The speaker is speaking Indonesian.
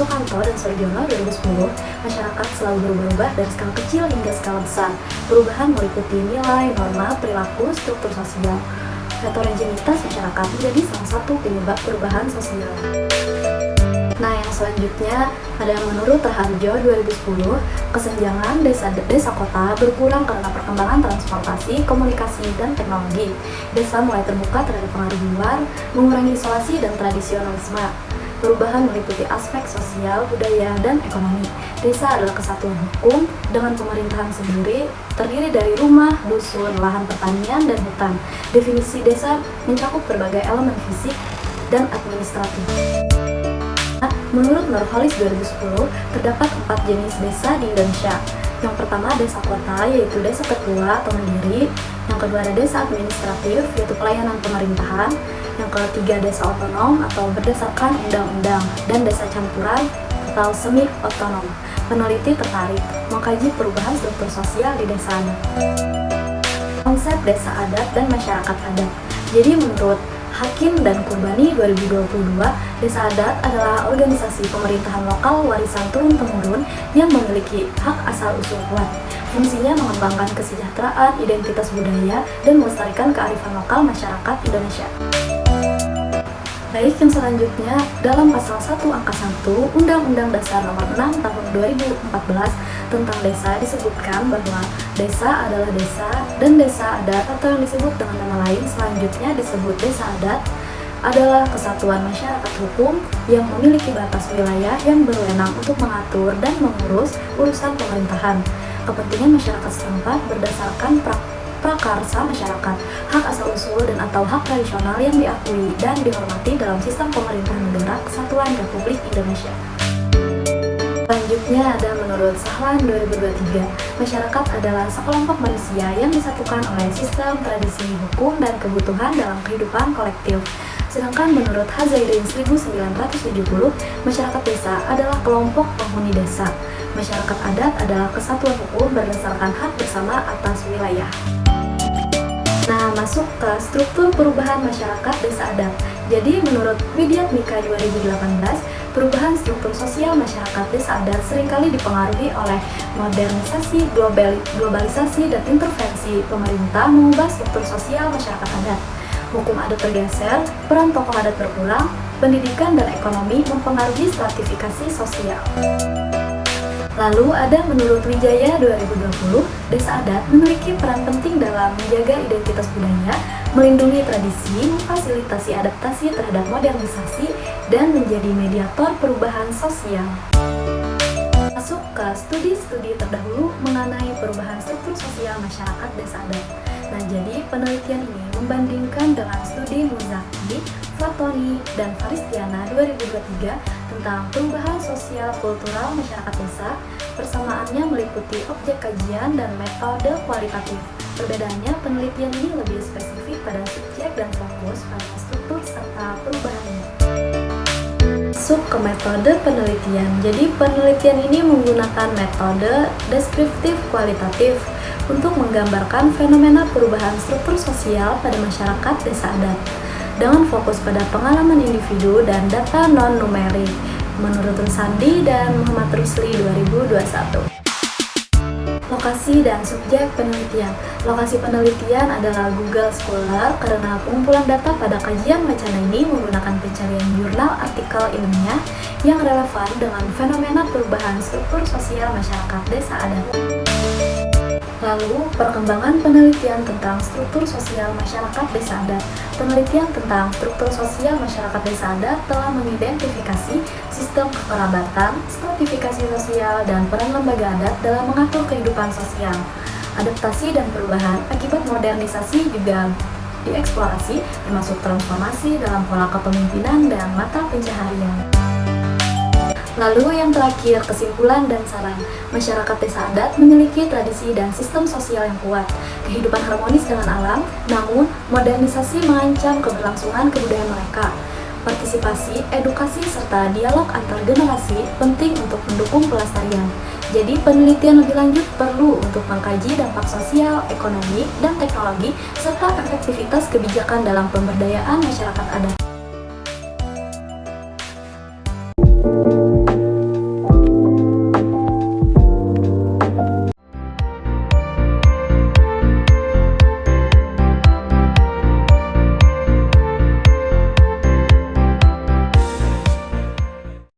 Sukanto dan Sugiono 2010, masyarakat selalu berubah-ubah dari skala kecil hingga skala besar. Perubahan meliputi nilai, norma, perilaku, struktur sosial. Heterogenitas masyarakat menjadi salah satu penyebab perubahan sosial. Nah, yang selanjutnya ada menurut Raharjo 2010, kesenjangan desa kota berkurang karena perkembangan transportasi, komunikasi, dan teknologi. Desa mulai terbuka terhadap pengaruh luar, mengurangi isolasi dan tradisionalisme. Perubahan meliputi aspek sosial, budaya, dan ekonomi. Desa adalah kesatuan hukum dengan pemerintahan sendiri, terdiri dari rumah, dusun, lahan pertanian, dan hutan. Definisi desa mencakup berbagai elemen fisik dan administratif. Menurut Nurholis 2010, terdapat 4 jenis desa di Indonesia. Yang pertama, desa kota, yaitu desa tertua atau mandiri. Yang kedua, ada desa administratif, yaitu pelayanan pemerintahan. Yang ketiga, desa otonom atau berdasarkan undang-undang. Dan desa campuran atau semi otonom. Peneliti tertarik mengkaji perubahan struktur sosial di desa adat. Konsep desa adat dan masyarakat adat. Jadi menurut Hakim dan Kurbani 2022, desa adat adalah organisasi pemerintahan lokal warisan turun-temurun yang memiliki hak asal-usul kuat. Fungsinya mengembangkan kesejahteraan, identitas budaya, dan melestarikan kearifan lokal masyarakat Indonesia. Baik, yang selanjutnya, dalam pasal 1 angka 1 Undang-Undang Dasar Nomor 6 Tahun 2014 tentang desa disebutkan bahwa desa adalah desa dan desa adat atau yang disebut dengan nama lain selanjutnya disebut desa adat adalah kesatuan masyarakat hukum yang memiliki batas wilayah yang berwenang untuk mengatur dan mengurus urusan pemerintahan. Kepentingan masyarakat setempat berdasarkan prakarsa masyarakat, hak asal-usul dan atau hak tradisional yang diakui dan dihormati dalam sistem pemerintahan negara Kesatuan Republik Indonesia. Selanjutnya ada menurut Sahlan 2023, masyarakat adalah sekelompok manusia yang disatukan oleh sistem, tradisi, hukum, dan kebutuhan dalam kehidupan kolektif. Sedangkan menurut Hazaidin 1970, masyarakat desa adalah kelompok penghuni desa. Masyarakat adat adalah kesatuan hukum berdasarkan hak bersama atas wilayah. Nah, masuk ke struktur perubahan masyarakat desa adat. Jadi, menurut Widyatmika 2018, perubahan struktur sosial masyarakat desa adat seringkali dipengaruhi oleh modernisasi, globalisasi, dan intervensi pemerintah mengubah struktur sosial masyarakat adat. Hukum adat tergeser, peran tokoh adat berkurang, pendidikan dan ekonomi mempengaruhi stratifikasi sosial. Lalu ada menurut Wijaya 2020, desa adat memiliki peran penting dalam menjaga identitas budaya, melindungi tradisi, memfasilitasi adaptasi terhadap modernisasi, dan menjadi mediator perubahan sosial. Masuk ke studi-studi terdahulu mengenai perubahan struktur sosial masyarakat desa adat. Nah, jadi penelitian ini membandingkan dengan studi Muzaki, Fatoni, dan Faristiana 2023 tentang perubahan sosial kultural masyarakat desa. Persamaannya meliputi objek kajian dan metode kualitatif. Perbedaannya, penelitian ini lebih spesifik pada subjek dan fokus pada struktur serta perubahannya. Masuk ke metode penelitian. Jadi penelitian ini menggunakan metode deskriptif kualitatif untuk menggambarkan fenomena perubahan struktur sosial pada masyarakat desa adat dengan fokus pada pengalaman individu dan data non-numerik menurut Rusandi dan Muhammad Rusli 2021. Lokasi dan subjek penelitian. Lokasi penelitian adalah Google Scholar karena pengumpulan data pada kajian wacana ini menggunakan pencarian jurnal artikel ilmiah yang relevan dengan fenomena perubahan struktur sosial masyarakat desa adat. Lalu, perkembangan penelitian tentang struktur sosial masyarakat desa adat. Penelitian tentang struktur sosial masyarakat desa adat telah mengidentifikasi sistem kekerabatan, stratifikasi sosial, dan peran lembaga adat dalam mengatur kehidupan sosial. Adaptasi dan perubahan akibat modernisasi juga dieksplorasi, termasuk transformasi dalam pola kepemimpinan dan mata pencaharian. Lalu yang terakhir, kesimpulan dan saran. Masyarakat desa adat memiliki tradisi dan sistem sosial yang kuat, kehidupan harmonis dengan alam, namun modernisasi mengancam keberlangsungan kebudayaan mereka. Partisipasi, edukasi, serta dialog antar generasi penting untuk mendukung pelestarian. Jadi penelitian lebih lanjut perlu untuk mengkaji dampak sosial, ekonomi, dan teknologi, serta efektivitas kebijakan dalam pemberdayaan masyarakat adat.